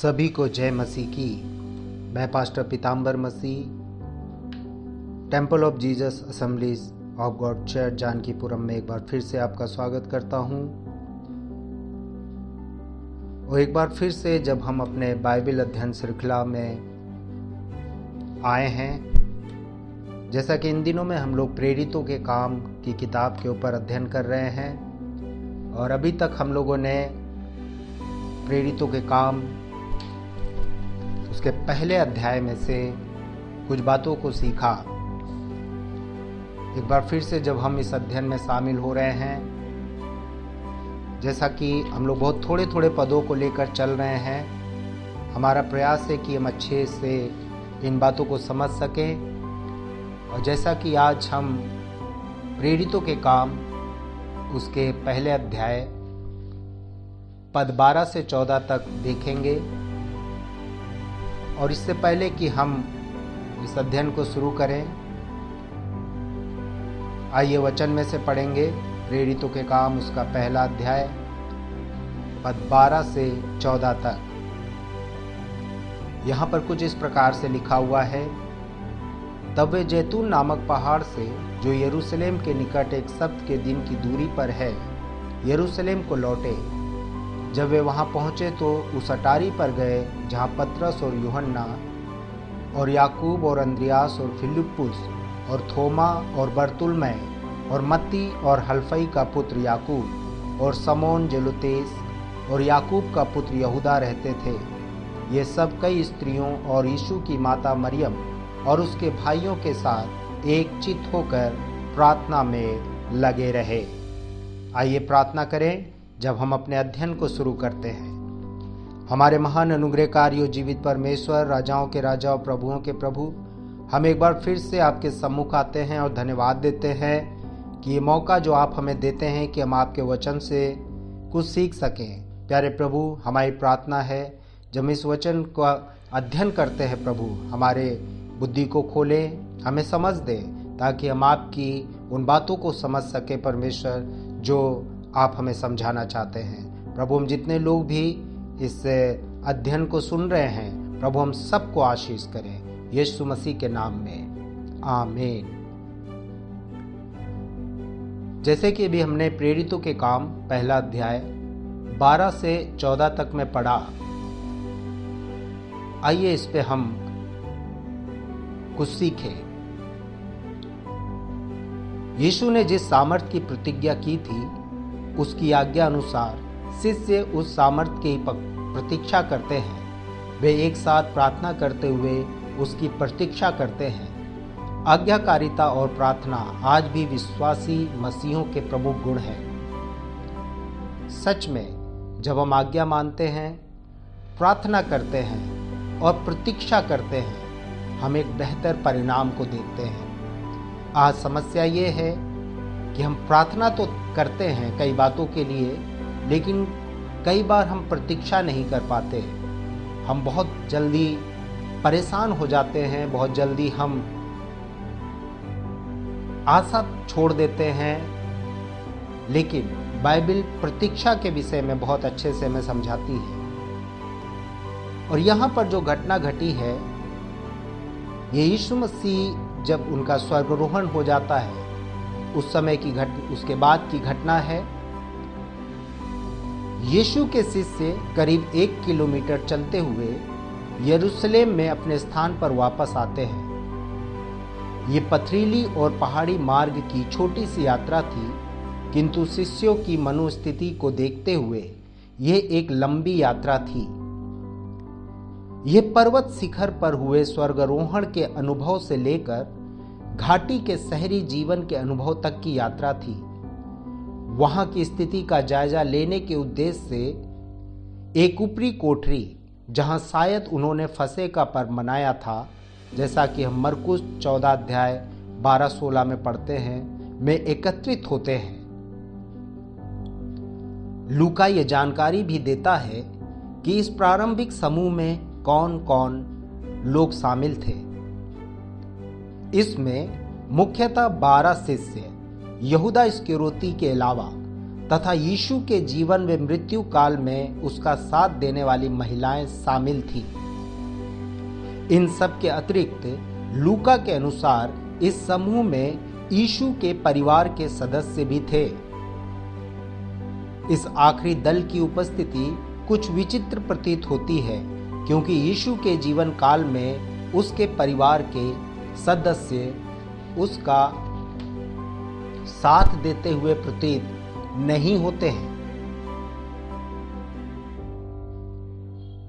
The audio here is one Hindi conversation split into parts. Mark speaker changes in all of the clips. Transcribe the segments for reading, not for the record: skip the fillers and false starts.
Speaker 1: सभी को जय मसीह की। मैं pastor Pitambar Masih, temple of Jesus assemblies of God church Jankipuram में एक बार फिर से आपका स्वागत करता हूं। और एक बार फिर से जब हम अपने बाइबल अध्ययन श्रृंखला में आए हैं, जैसा कि इन दिनों में हम लोग प्रेरितों के काम की किताब के ऊपर अध्ययन कर रहे हैं और अभी तक हम लोगों ने प्रेरितों के काम उसके पहले अध्याय में से कुछ बातों को सीखा। एक बार फिर से जब हम इस अध्ययन में शामिल हो रहे हैं, जैसा कि हम लोग बहुत थोड़े थोड़े पदों को लेकर चल रहे हैं, हमारा प्रयास है कि हम अच्छे से इन बातों को समझ सकें। और जैसा कि आज हम प्रेरितों के काम उसके पहले अध्याय पद 12 से 14 तक देखेंगे। और इससे पहले कि हम इस अध्ययन को शुरू करें, आइए वचन में से पढ़ेंगे प्रेरितों के काम उसका पहला अध्याय पद 12 से 14 तक। यहाँ पर कुछ इस प्रकार से लिखा हुआ है। तब वे जैतून नामक पहाड़ से, जो यरूशलेम के निकट एक सप्त के दिन की दूरी पर है, यरूशलेम को लौटे। जब वे वहां पहुंचे तो उस अटारी पर गए जहां पतरस और यूहन्ना और याकूब और अंद्रियास और फिलिप्पुस और थोमा और बरतुल्मै और मत्ती और हल्फई का पुत्र याकूब और समोन जेलोतेस और याकूब का पुत्र यहूदा रहते थे। ये सब कई स्त्रियों और यीशु की माता मरियम और उसके भाइयों के साथ एक चित्त होकर प्रार्थना में लगे रहे। आइए प्रार्थना करें जब हम अपने अध्ययन को शुरू करते हैं। हमारे महान अनुग्रहकारी जीवित परमेश्वर, राजाओं के राजा और प्रभुओं के प्रभु, हम एक बार फिर से आपके सम्मुख आते हैं और धन्यवाद देते हैं कि ये मौका जो आप हमें देते हैं कि हम आपके वचन से कुछ सीख सकें। प्यारे प्रभु, हमारी प्रार्थना है जब हम इस वचन का अध्ययन करते हैं, प्रभु हमारे बुद्धि को खोलें, हमें समझ दें, ताकि हम आपकी उन बातों को समझ सकें परमेश्वर जो आप हमें समझाना चाहते हैं। प्रभु, हम जितने लोग भी इस अध्ययन को सुन रहे हैं, प्रभु हम सबको आशीष करें यीशु मसीह के नाम में, आमीन। जैसे कि अभी हमने प्रेरितों के काम पहला अध्याय 12 से 14 तक में पढ़ा, आइए इस पे हम कुछ सीखें। यीशु ने जिस सामर्थ्य की प्रतिज्ञा की थी, उसकी आज्ञा अनुसार शिष्य उस सामर्थ्य की प्रतीक्षा करते हैं। वे एक साथ प्रार्थना करते हुए उसकी प्रतीक्षा करते हैं। आज्ञाकारिता और प्रार्थना आज भी विश्वासी मसीहों के प्रमुख गुण हैं। सच में जब हम आज्ञा मानते हैं, प्रार्थना करते हैं और प्रतीक्षा करते हैं, हम एक बेहतर परिणाम को देखते हैं। आज समस्या ये है कि हम प्रार्थना तो करते हैं कई बातों के लिए, लेकिन कई बार हम प्रतीक्षा नहीं कर पाते। हम बहुत जल्दी परेशान हो जाते हैं, बहुत जल्दी हम आशा छोड़ देते हैं। लेकिन बाइबल प्रतीक्षा के विषय में बहुत अच्छे से हमें समझाती है। और यहाँ पर जो घटना घटी है, ये यीशु मसीह जब उनका स्वर्गारोहण हो जाता है, उस समय की उसके बाद की घटना है। यीशु के शिष्य करीब 1 किलोमीटर चलते हुए यरूशलेम में अपने स्थान पर वापस आते हैं। ये पथरीली और पहाड़ी मार्ग की छोटी सी यात्रा थी, किंतु शिष्यों की मनोस्थिति को देखते हुए यह एक लंबी यात्रा थी। यह पर्वत शिखर पर हुए स्वर्गारोहण के अनुभव से लेकर घाटी के शहरी जीवन के अनुभव तक की यात्रा थी। वहां की स्थिति का जायजा लेने के उद्देश्य से एक ऊपरी कोठरी, जहां शायद उन्होंने फसह का पर्व मनाया था, जैसा कि हम मरकुस 14 अध्याय 12-16 में पढ़ते हैं, में एकत्रित होते हैं। लूका ये जानकारी भी देता है कि इस प्रारंभिक समूह में कौन कौन लोग शामिल थे। इसमें मुख्यतः 12 शिष्य यहूदा इस्करियोती के अलावा तथा यीशु के जीवन व मृत्यु काल में उसका साथ देने वाली महिलाएं शामिल थीं। इन सब के अतिरिक्त लूका के अनुसार इस समूह में यीशु के परिवार के सदस्य भी थे। इस आखिरी दल की उपस्थिति कुछ विचित्र प्रतीत होती है, क्योंकि यीशु के जीवन काल में उसके परिवार के सदस्य उसका साथ देते हुए प्रतीत नहीं होते हैं।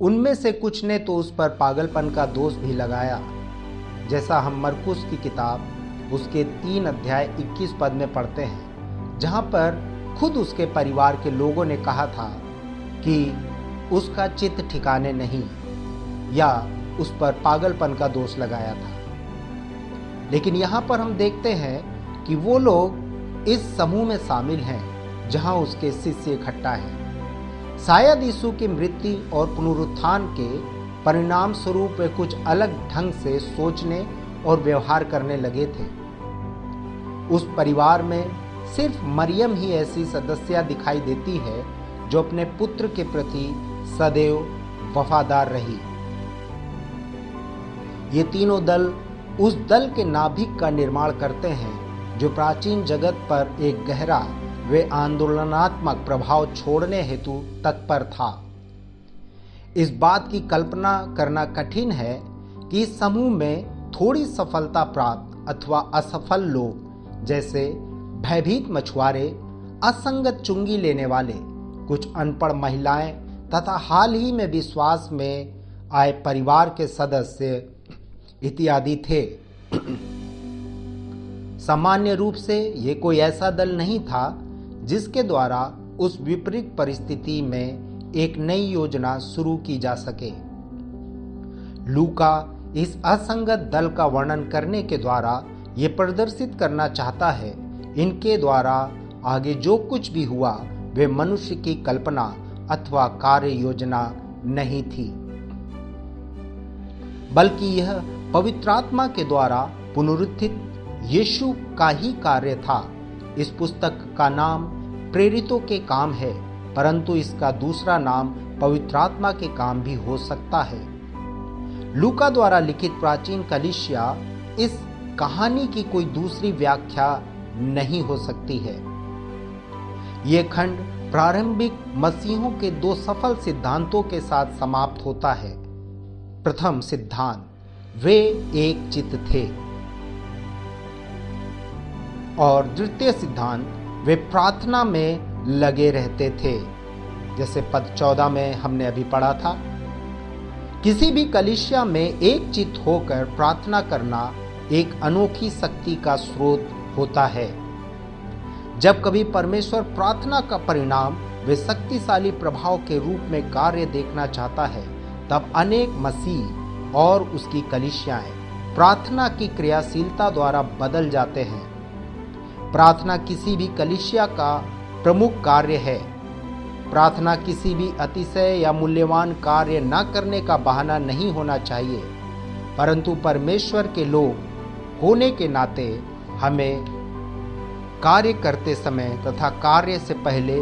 Speaker 1: उनमें से कुछ ने तो उस पर पागलपन का दोष भी लगाया, जैसा हम मरकुस की किताब उसके 3 अध्याय 21 पद में पढ़ते हैं, जहां पर खुद उसके परिवार के लोगों ने कहा था कि उसका चित्त ठिकाने नहीं, या उस पर पागलपन का दोष लगाया था। लेकिन यहाँ पर हम देखते हैं कि वो लोग इस समूह में शामिल हैं जहाँ उसके शिष्य इकट्ठा हैं। शायद यीशु की मृत्यु और पुनरुत्थान के परिणाम स्वरूप वे कुछ अलग ढंग से सोचने और व्यवहार करने लगे थे। उस परिवार में सिर्फ मरियम ही ऐसी सदस्य दिखाई देती है जो अपने पुत्र के प्रति सदैव वफादार रही। ये तीनों दल उस दल के नाभिक का निर्माण करते हैं जो प्राचीन जगत पर एक गहरा वे आंदोलनात्मक प्रभाव छोड़ने हेतु तत्पर था। इस बात की कल्पना करना कठिन है कि इस समूह में थोड़ी सफलता प्राप्त अथवा असफल लोग, जैसे भयभीत मछुआरे, असंगत चुंगी लेने वाले, कुछ अनपढ़ महिलाएं तथा हाल ही में विश्वास में आए परिवार के सदस्य इत्यादि थे। सामान्य रूप से ये कोई ऐसा दल नहीं था जिसके द्वारा उस विपरीत परिस्थिति में एक नई योजना शुरू की जा सके। लूका इस असंगत दल का वर्णन करने के द्वारा ये प्रदर्शित करना चाहता है, इनके द्वारा आगे जो कुछ भी हुआ वे मनुष्य की कल्पना अथवा कार्य योजना नहीं थी, बल्कि यह पवित्र आत्मा के द्वारा पुनरुत्थित यीशु का ही कार्य था। इस पुस्तक का नाम प्रेरितों के काम है, परंतु इसका दूसरा नाम पवित्र आत्मा के काम भी हो सकता है। लूका द्वारा लिखित प्राचीन कलीसिया इस कहानी की कोई दूसरी व्याख्या नहीं हो सकती है। ये खंड प्रारंभिक मसीहों के 2 सफल सिद्धांतों के साथ समाप्त होता है। प्रथम सिद्धांत, वे एक चित्त थे, और द्वितीय सिद्धांत, वे प्रार्थना में लगे रहते थे, जैसे पद 14 में हमने अभी पढ़ा था। किसी भी कलीसिया में एक चित्त होकर प्रार्थना करना एक अनोखी शक्ति का स्रोत होता है। जब कभी परमेश्वर प्रार्थना का परिणाम वे शक्तिशाली प्रभाव के रूप में कार्य देखना चाहता है, तब अनेक मसीह और उसकी कलीसियाएं प्रार्थना की क्रियाशीलता द्वारा बदल जाते हैं। प्रार्थना किसी भी कलीसिया का प्रमुख कार्य है। प्रार्थना किसी भी अतिशय या मूल्यवान कार्य न करने का बहाना नहीं होना चाहिए, परंतु परमेश्वर के लोग होने के नाते हमें कार्य करते समय तथा कार्य से पहले,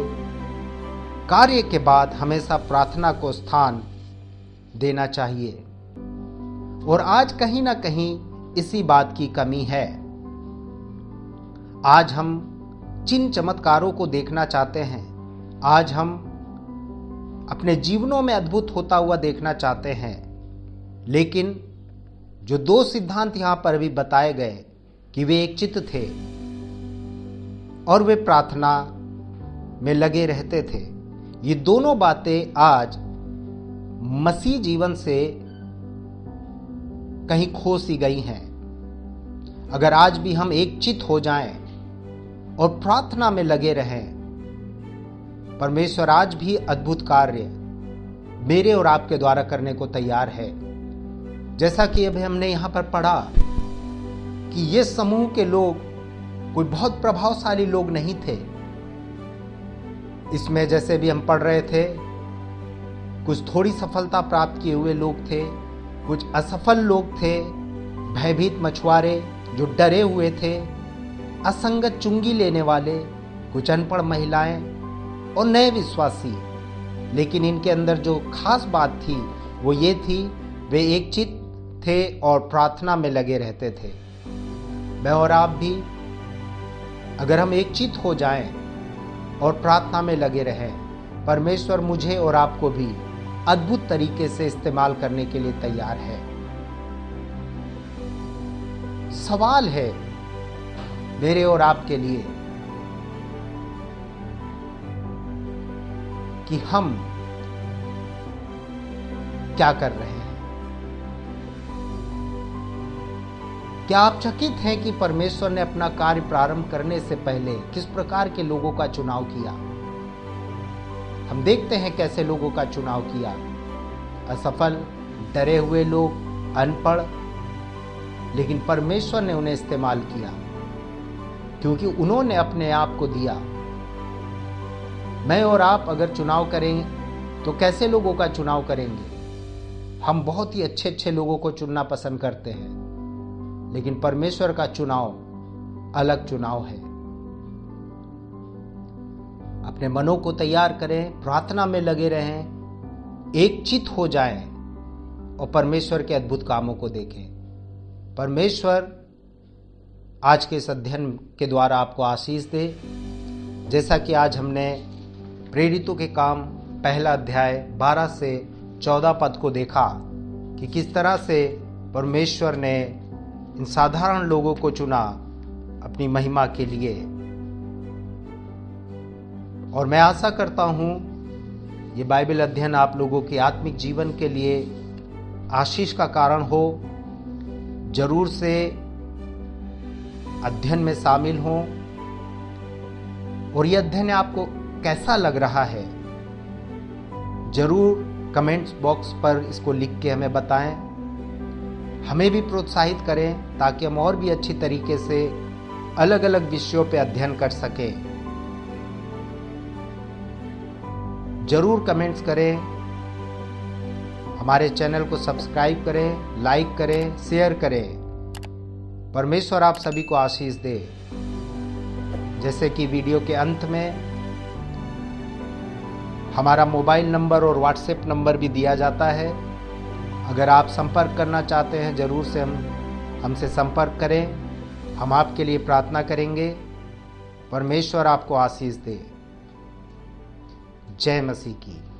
Speaker 1: कार्य के बाद हमेशा प्रार्थना को स्थान देना चाहिए। और आज कहीं ना कहीं इसी बात की कमी है। आज हम चिन्ह चमत्कारों को देखना चाहते हैं, आज हम अपने जीवनों में अद्भुत होता हुआ देखना चाहते हैं, लेकिन जो 2 सिद्धांत यहाँ पर भी बताए गए कि वे एक चित्त थे और वे प्रार्थना में लगे रहते थे, ये दोनों बातें आज मसीह जीवन से कहीं खो सी गई हैं। अगर आज भी हम एक चित्त हो जाएं और प्रार्थना में लगे रहें, परमेश्वर आज भी अद्भुत कार्य मेरे और आपके द्वारा करने को तैयार है। जैसा कि अभी हमने यहाँ पर पढ़ा कि ये समूह के लोग कोई बहुत प्रभावशाली लोग नहीं थे। इसमें जैसे भी हम पढ़ रहे थे, कुछ थोड़ी सफलता प्राप्त किए हुए लोग थे, कुछ असफल लोग थे, भयभीत मछुआरे जो डरे हुए थे, असंगत चुंगी लेने वाले, कुछ अनपढ़ महिलाएं और नए विश्वासी, लेकिन इनके अंदर जो खास बात थी वो ये थी, वे एक चित्त थे और प्रार्थना में लगे रहते थे। मैं और आप भी अगर हम एक चित्त हो जाएं और प्रार्थना में लगे रहें, परमेश्वर मुझे और आपको भी अद्भुत तरीके से इस्तेमाल करने के लिए तैयार है। सवाल है मेरे और आपके लिए कि हम क्या कर रहे हैं। क्या आप चकित हैं कि परमेश्वर ने अपना कार्य प्रारंभ करने से पहले किस प्रकार के लोगों का चुनाव किया? हम देखते हैं कैसे लोगों का चुनाव किया। असफल, डरे हुए लोग, अनपढ़, लेकिन परमेश्वर ने उन्हें इस्तेमाल किया क्योंकि उन्होंने अपने आप को दिया। मैं और आप अगर चुनाव करें तो कैसे लोगों का चुनाव करेंगे? हम बहुत ही अच्छे अच्छे लोगों को चुनना पसंद करते हैं, लेकिन परमेश्वर का चुनाव अलग चुनाव है। अपने मनों को तैयार करें, प्रार्थना में लगे रहें, एक चित्त हो जाएं और परमेश्वर के अद्भुत कामों को देखें। परमेश्वर आज के इस अध्ययन के द्वारा आपको आशीष दे। जैसा कि आज हमने प्रेरितों के काम पहला अध्याय 12 से 14 पद को देखा कि किस तरह से परमेश्वर ने इन साधारण लोगों को चुना अपनी महिमा के लिए। और मैं आशा करता हूं ये बाइबल अध्ययन आप लोगों के आत्मिक जीवन के लिए आशीष का कारण हो। जरूर से अध्ययन में शामिल हों। और यह अध्ययन आपको कैसा लग रहा है जरूर कमेंट्स बॉक्स पर इसको लिख के हमें बताएं। हमें भी प्रोत्साहित करें ताकि हम और भी अच्छी तरीके से अलग अलग विषयों पर अध्ययन कर सकें। जरूर कमेंट्स करें, हमारे चैनल को सब्सक्राइब करें, लाइक करें, शेयर करें। परमेश्वर आप सभी को आशीष दे। जैसे कि वीडियो के अंत में हमारा मोबाइल नंबर और व्हाट्सएप नंबर भी दिया जाता है। अगर आप संपर्क करना चाहते हैं जरूर से हमसे संपर्क करें। हम आपके लिए प्रार्थना करेंगे। परमेश्वर आपको आशीष दे। जय मसीह की।